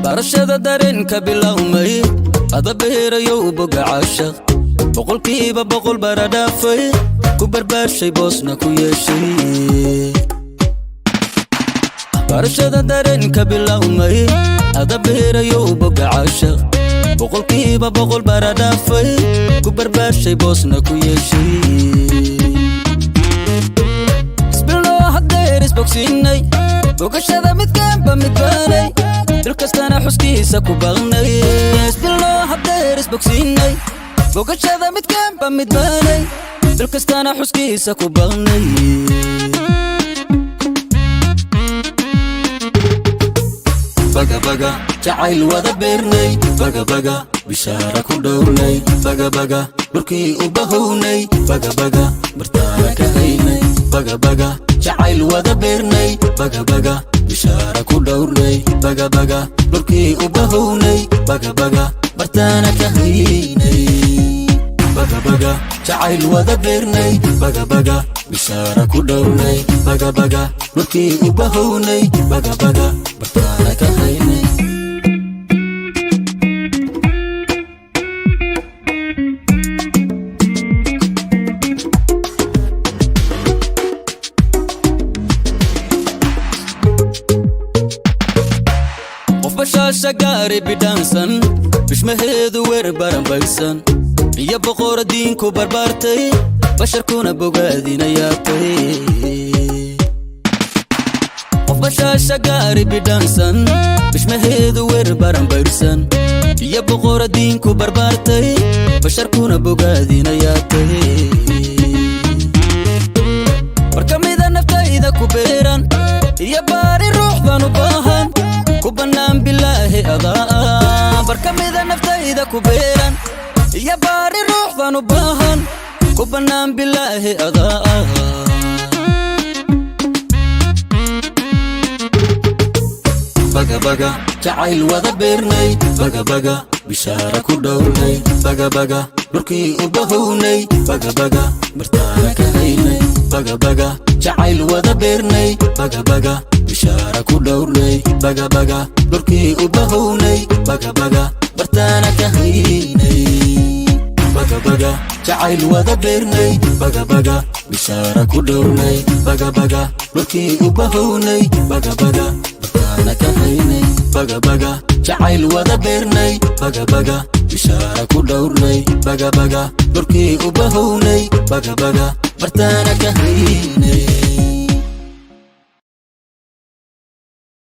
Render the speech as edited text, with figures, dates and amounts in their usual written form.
barashada dareenka bilowmay ada beerayo boga caashaq boqolkiiba boqol baradhaafay ku barbaashay boosna ku yeeshay barashada dareenka bilowmay ada beerayo boga caashaq boqolkiiba boqol baradhaafay ku barbaashay boosna ku yeeshay isbilno hadeer isbogsiinay bogashada midkaanba midbaanay dilkastana xuskiisa ku baqnay isbilno hadeer isbogsiinay bogashada midkaanba midbaanay dilkastana xuskiisa ku baqnay baga baga jacayl wada beernay baga baga bishaara ku dhowrnay baga baga dhulkii u bahownay baga baga bartaana ka haynay baga baga jacayl wada beernay baga baga bishaara ku dhowrnay baga baga dhulkii u bahownay baga baga bartaana ka haynay baga baga jacayl wada beernay baga baga bishaara ku dhowrnay baga baga dhulkii u bahownay baga baga bartaana ka haynay bashasha gaari bidhaansan bishmaheedu weer baranbaysan iyo boqor diinku barbaartay basharkuna bogaadinayaatay bashasha gaari bidhaansan bishmaheedu weer baranbaysan iyo boqor diinku barbaartay basharkuna bogaadinayaatay barkamida naftayda ku beeran iyo baari ruux baan u baahan kubanaan bilaahi adaa barkamida naftayda ku beeran iyo baari ruux baan u baahan kubanaan bilaahi adaa baga baga jacayl wada beernay baga baga bishaara ku dhowrnay baga baga dhulkii u bahownay baga baga bartaana ka haynay baga baga jacayl wada beernay baga baga bishaara ku dhowrnay baga baga dhulkii u bahownay baga baga bartaana ka haynay baga baga jacayl wada beernay baga baga bishaara ku dhowrnay baga baga dhulkii u bahownay baga baga bartaana ka haynay baga baga jacayl wada beernay baga baga bishaara ku dhowrnay baga baga dhulkii u bahownay baga baga bartaana ka haynay